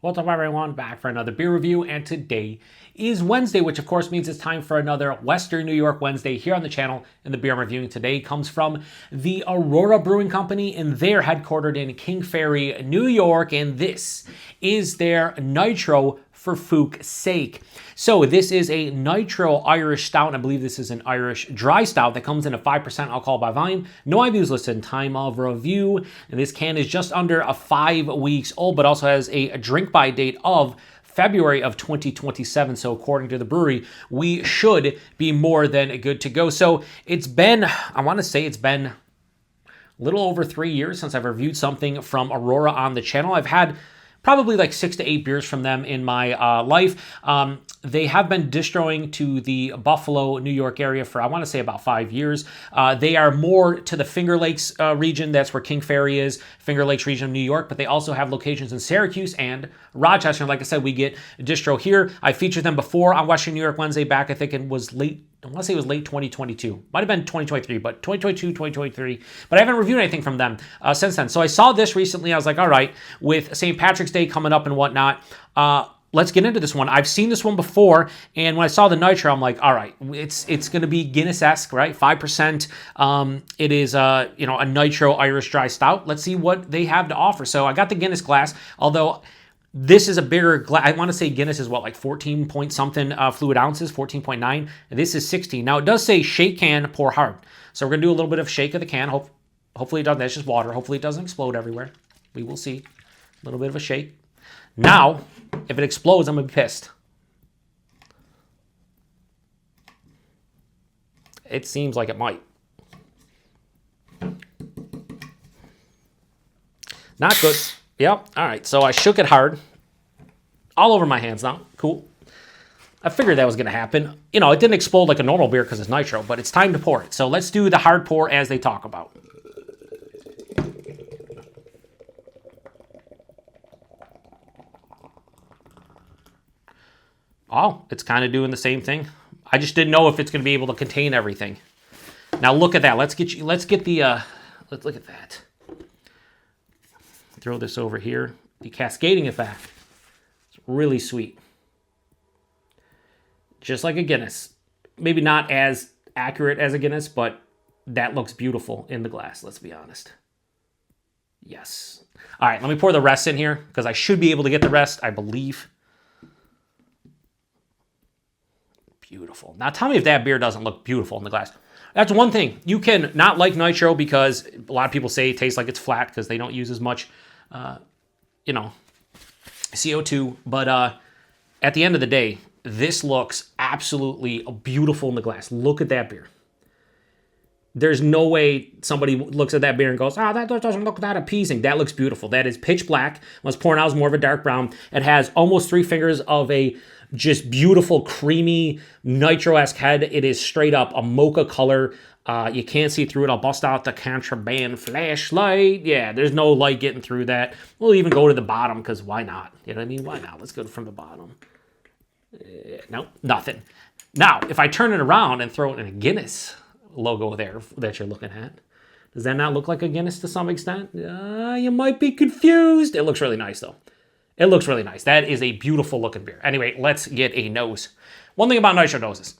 What's up, everyone? Back for another beer review, and today is Wednesday, which of course means it's time for another Western New York Wednesday here on the channel. And the beer I'm reviewing today comes from the Aurora Brewing Company, and they're headquartered in King Ferry, New York, and this is their Nitro Ferfooksake. So this is a Nitro Irish Stout, and I believe this is an Irish Dry Stout that comes in at 5% alcohol by volume. No IBUs listed in time of review, and this can is just under 5 weeks old, but also has a drink by date of February of 2027. So according to the brewery, we should be more than good to go. So it's been, I want to say it's been a little over 3 years since I've reviewed something from Aurora on the channel. I've had probably like 6 to 8 beers from them in my life. They have been distroing to the Buffalo, New York area for, I want to say, about 5 years. They are more to the Finger Lakes region. That's where King Ferry is, Finger Lakes region of New York. But they also have locations in Syracuse and Rochester. And like I said, we get distro here. I featured them before on Western New York Wednesday back, I think it was late, I want to say it was late 2022. Might have been 2023, but 2022, 2023. But I haven't reviewed anything from them since then. So I saw this recently. I was like, all right, with St. Patrick's Day coming up and whatnot, let's get into this one. I've seen this one before, and when I saw the Nitro, I'm like, all right, it's going to be Guinness-esque, right? 5%. It is a Nitro Irish Dry Stout. Let's see what they have to offer. So I got the Guinness glass, although this is a bigger glass. I want to say Guinness is what, like 14 point something fluid ounces, 14.9. This is 16. Now it does say shake can, pour hard. So we're going to do a little bit of shake of the can. Hopefully it doesn't. That's just water. Hopefully it doesn't explode everywhere. We will see. A little bit of a shake. Now, if it explodes, I'm going to be pissed. It seems like it might. Not good. Yep. All right. So I shook it hard. All over my hands now. Cool. I figured that was going to happen. You know, it didn't explode like a normal beer because it's nitro, but it's time to pour it. So let's do the hard pour as they talk about. Oh, it's kind of doing the same thing. I just didn't know if it's going to be able to contain everything. Now look at that. Let's look at that. Throw this over here. The cascading effect. It's really sweet. Just like a Guinness. Maybe not as accurate as a Guinness, but that looks beautiful in the glass, let's be honest. Yes. All right, let me pour the rest in here because I should be able to get the rest, I believe. Beautiful. Now tell me if that beer doesn't look beautiful in the glass. That's one thing. You can not like nitro because a lot of people say it tastes like it's flat because they don't use as much, CO2. But at the end of the day, this looks absolutely beautiful in the glass. Look at that beer. There's no way somebody looks at that beer and goes, that doesn't look that appeasing. That looks beautiful. That is pitch black. When I was pouring out, it was more of a dark brown. It has almost 3 fingers of a just beautiful, creamy, nitro-esque head. It is straight up a mocha color. You can't see through it. I'll bust out the contraband flashlight. Yeah, there's no light getting through that. We'll even go to the bottom because why not? You know what I mean? Why not? Let's go from the bottom. Nope, nothing. Now, if I turn it around and throw it in a Guinness logo there that you're looking at, does that not look like a Guinness to some extent? You might be confused. It looks really nice, though. It looks really nice. That is a beautiful looking beer. Anyway, let's get a nose. One thing about nitro noses,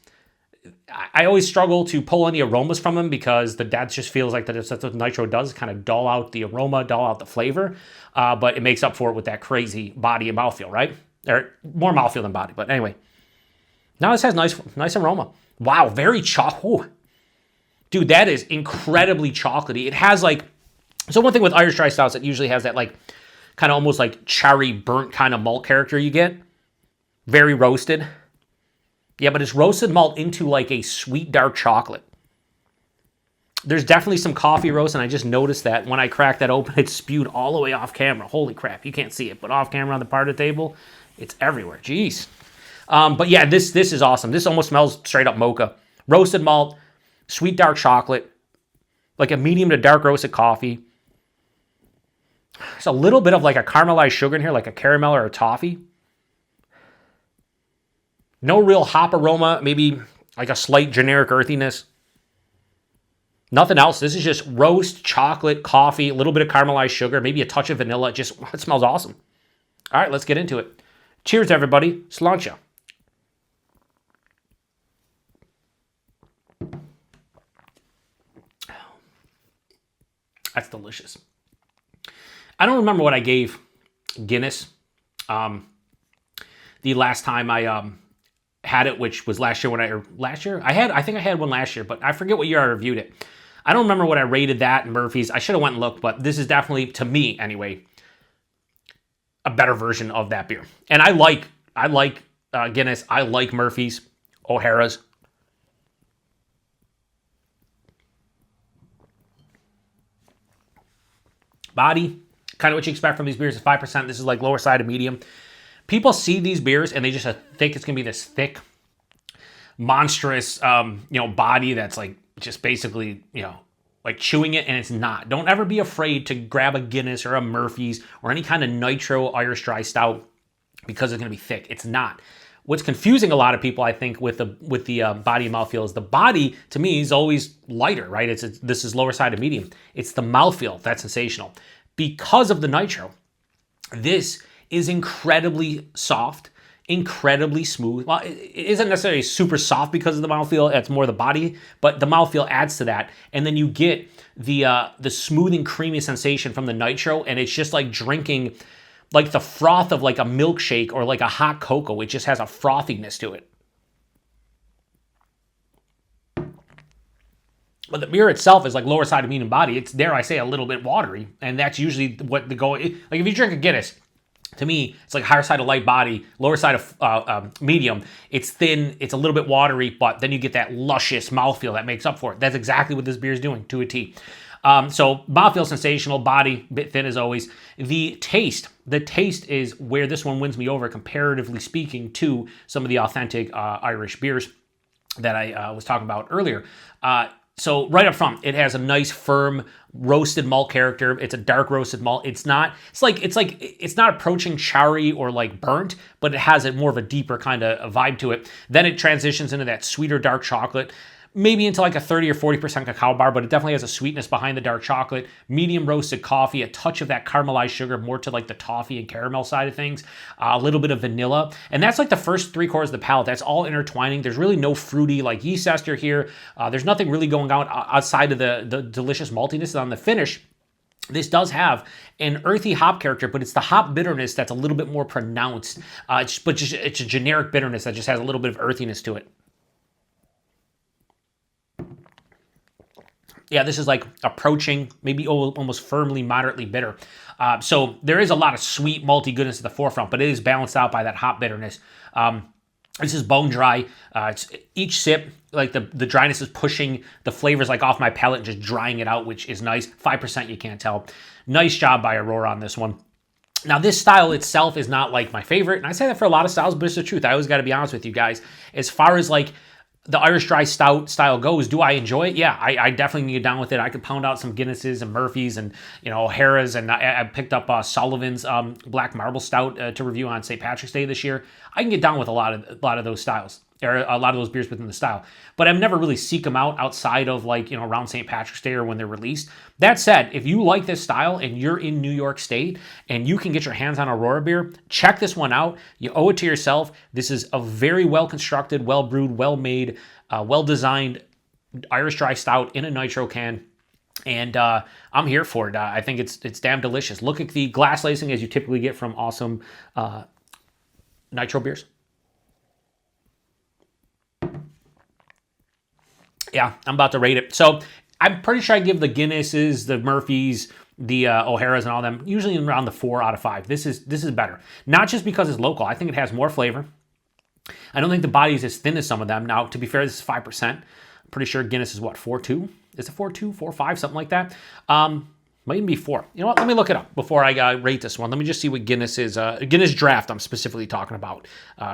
I always struggle to pull any aromas from them because that just feels like that's what nitro does, kind of dull out the aroma, dull out the flavor, but it makes up for it with that crazy body and mouthfeel, right? Or more mouthfeel than body, but anyway. Now this has nice aroma. Wow, very chocolate. Dude, that is incredibly chocolatey. It has like, so one thing with Irish Dry Stouts, it usually has that like, kind of almost like cherry burnt kind of malt character you get. Very roasted. Yeah, but it's roasted malt into like a sweet dark chocolate. There's definitely some coffee roast, and I just noticed that when I cracked that open, it spewed all the way off camera. Holy crap, you can't see it, but off camera on the part of the table, it's everywhere. Jeez. But yeah, this is awesome. This almost smells straight up mocha. Roasted malt, sweet dark chocolate, like a medium to dark roasted coffee. There's a little bit of like a caramelized sugar in here, like a caramel or a toffee. No real hop aroma, maybe like a slight generic earthiness. Nothing else. This is just roast, chocolate, coffee, a little bit of caramelized sugar, maybe a touch of vanilla. It smells awesome. All right, let's get into it. Cheers, everybody. Sláinte. That's delicious. I don't remember what I gave Guinness the last time I had it, which was last year I think I had one last year, but I forget what year I reviewed it. I don't remember what I rated that in Murphy's. I should have went and looked, but this is definitely, to me anyway, a better version of that beer. And I like Guinness. I like Murphy's, O'Hara's. Body, kind of what you expect from these beers is 5%. This is like lower side of medium. People see these beers and they just think it's going to be this thick, monstrous, body that's like just basically, like chewing it, and it's not. Don't ever be afraid to grab a Guinness or a Murphy's or any kind of Nitro Irish Dry Stout because it's going to be thick. It's not. What's confusing a lot of people, I think, with the body and mouthfeel is the body, to me, is always lighter, right? This is lower side of medium. It's the mouthfeel that's sensational. Because of the Nitro, this is incredibly soft, incredibly smooth. Well, it isn't necessarily super soft because of the mouthfeel. It's more the body, but the mouthfeel adds to that. And then you get the smoothing, creamy sensation from the Nitro, and it's just like drinking like the froth of like a milkshake or like a hot cocoa. It just has a frothiness to it. But the beer itself is like lower side of medium body. It's, dare I say, a little bit watery, and that's usually what the goal. Like if you drink a Guinness, to me, it's like higher side of light body, lower side of medium. It's thin, it's a little bit watery, but then you get that luscious mouthfeel that makes up for it. That's exactly what this beer is doing to a T. So mouthfeel sensational, body bit thin as always. The taste is where this one wins me over, comparatively speaking, to some of the authentic Irish beers that I was talking about earlier. So right up front, it has a nice firm roasted malt character. It's a dark roasted malt. It's not approaching charry or like burnt, but it has more of a deeper kind of vibe to it. Then it transitions into that sweeter dark chocolate, maybe into like a 30 or 40% cacao bar, but it definitely has a sweetness behind the dark chocolate, medium roasted coffee, a touch of that caramelized sugar, more to like the toffee and caramel side of things, a little bit of vanilla. And that's like the first 3/4 of the palate. That's all intertwining. There's really no fruity like yeast ester here. There's nothing really going on outside of the delicious maltiness. On the finish, this does have an earthy hop character, but it's the hop bitterness that's a little bit more pronounced. It's a generic bitterness that just has a little bit of earthiness to it. Yeah, this is like approaching maybe almost firmly, moderately bitter. So there is a lot of sweet, malty goodness at the forefront, but it is balanced out by that hop bitterness. This is bone dry. Each sip, like the dryness is pushing the flavors like off my palate and just drying it out, which is nice. 5%, you can't tell. Nice job by Aurora on this one. Now, this style itself is not like my favorite, and I say that for a lot of styles, but it's the truth. I always got to be honest with you guys. As far as like the Irish Dry Stout style goes, do I enjoy it? Yeah, I definitely can get down with it. I could pound out some Guinnesses and Murphys and O'Hara's, and I picked up Sullivan's Black Marble Stout to review on St. Patrick's Day this year. I can get down with a lot of those styles, or a lot of those beers within the style. But I've never really seek them out outside of like around St. Patrick's Day or when they're released. That said, if you like this style and you're in New York State and you can get your hands on Aurora beer, check this one out. You owe it to yourself. This is a very well constructed, well brewed, well made, well designed Irish Dry Stout in a Nitro can. And I'm here for it. I think it's damn delicious. Look at the glass lacing as you typically get from awesome Nitro beers. Yeah, I'm about to rate it. So I'm pretty sure I give the Guinnesses, the Murphys, the O'Hara's and all them usually around the 4 out of 5. This is better. Not just because it's local. I think it has more flavor. I don't think the body is as thin as some of them. Now, to be fair, this is 5%. I'm pretty sure Guinness is what, 4.2? Is it 4.2, 4.5, something like that? Might even be 4. You know what? Let me look it up before I rate this one. Let me just see what Guinness is. Guinness Draft I'm specifically talking about.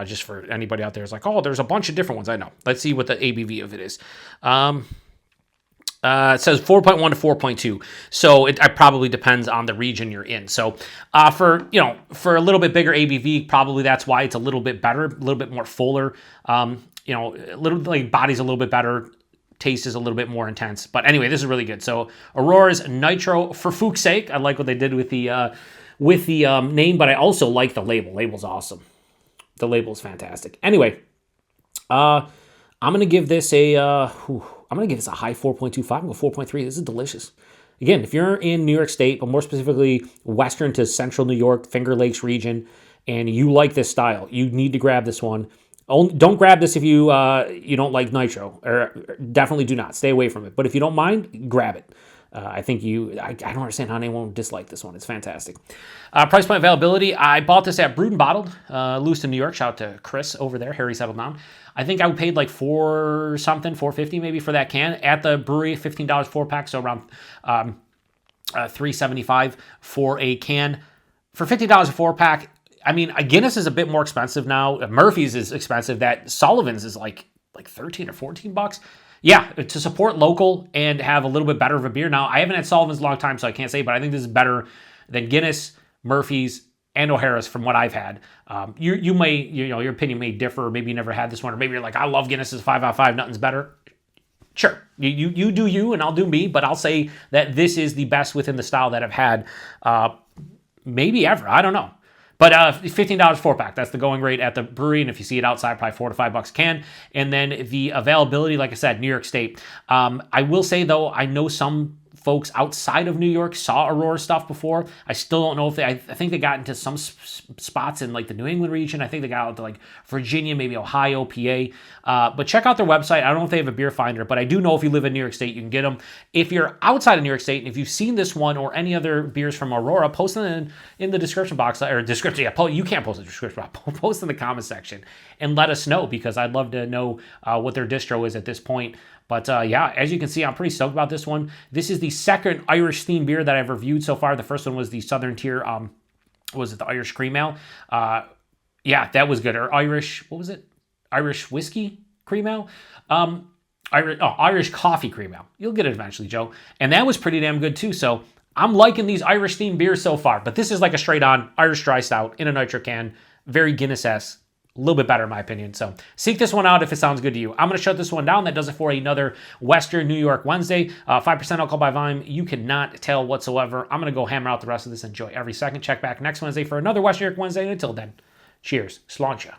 Just for anybody out there who's like, oh, there's a bunch of different ones. I know. Let's see what the ABV of it is. It says 4.1 to 4.2. So it probably depends on the region you're in. So for a little bit bigger ABV, probably that's why it's a little bit better, a little bit more fuller. A little like body's a little bit better. Taste is a little bit more intense. But anyway, this is really good. So Aurora's Nitro Ferfooksake. I like what they did with the with the name, but I also like the label. Label's awesome. The label's fantastic. Anyway, I'm gonna give this a high 4.25. I'm going 4.3. This is delicious. Again, if you're in New York State, but more specifically western to central New York, Finger Lakes region, and you like this style, you need to grab this one. Don't grab this if you you don't like nitro, or definitely do not. Stay away from it. But if you don't mind, grab it. I don't understand how anyone would dislike this one. It's fantastic. Price point availability. I bought this at Brewed and Bottled, Lewiston, New York. Shout out to Chris over there. Harry settled down. I think I paid like $4.50 maybe for that can. At the brewery, $15 4-pack, so around $3.75 for a can. For $15 a 4-pack, I mean, a Guinness is a bit more expensive now. Murphy's is expensive. That Sullivan's is like 13 or 14 bucks. Yeah, to support local and have a little bit better of a beer. Now, I haven't had Sullivan's a long time, so I can't say, but I think this is better than Guinness, Murphy's, and O'Hara's from what I've had. Your opinion may differ. Maybe you never had this one, or maybe you're like, I love Guinness's 5 out of 5, nothing's better. Sure, you do you, and I'll do me, but I'll say that this is the best within the style that I've had, maybe ever. I don't know. But $15 4-pack, that's the going rate at the brewery, and if you see it outside, probably $4 to $5 a can. And then the availability, like I said, New York State. I will say, though, I know some folks outside of New York saw Aurora stuff before. I still don't know if I think they got into some spots in like the New England region. I think they got out to like Virginia, maybe Ohio, PA. But check out their website. I don't know if they have a beer finder, but I do know if you live in New York State, you can get them. If you're outside of New York State, and if you've seen this one or any other beers from Aurora, post them in the description box, or description. Yeah, you can't post in the description box. Post in the comment section and let us know, because I'd love to know what their distro is at this point. But yeah, as you can see, I'm pretty stoked about this one. This is the second Irish themed beer that I've reviewed so far. The first one was the Southern Tier, was it the Irish Cream Ale? Yeah, that was good. Or Irish, what was it? Irish Whiskey Cream Ale? Irish Coffee Cream Ale. You'll get it eventually, Joe. And that was pretty damn good too. So I'm liking these Irish themed beers so far. But this is like a straight on Irish Dry Stout in a nitro can. Very Guinness-esque. A little bit better in my opinion. So seek this one out if it sounds good to you. I'm going to shut this one down. That does it for another Western New York Wednesday. 5% alcohol by volume. You cannot tell whatsoever. I'm going to go hammer out the rest of this. Enjoy every second. Check back next Wednesday for another Western New York Wednesday. And until then, cheers. Sláinte.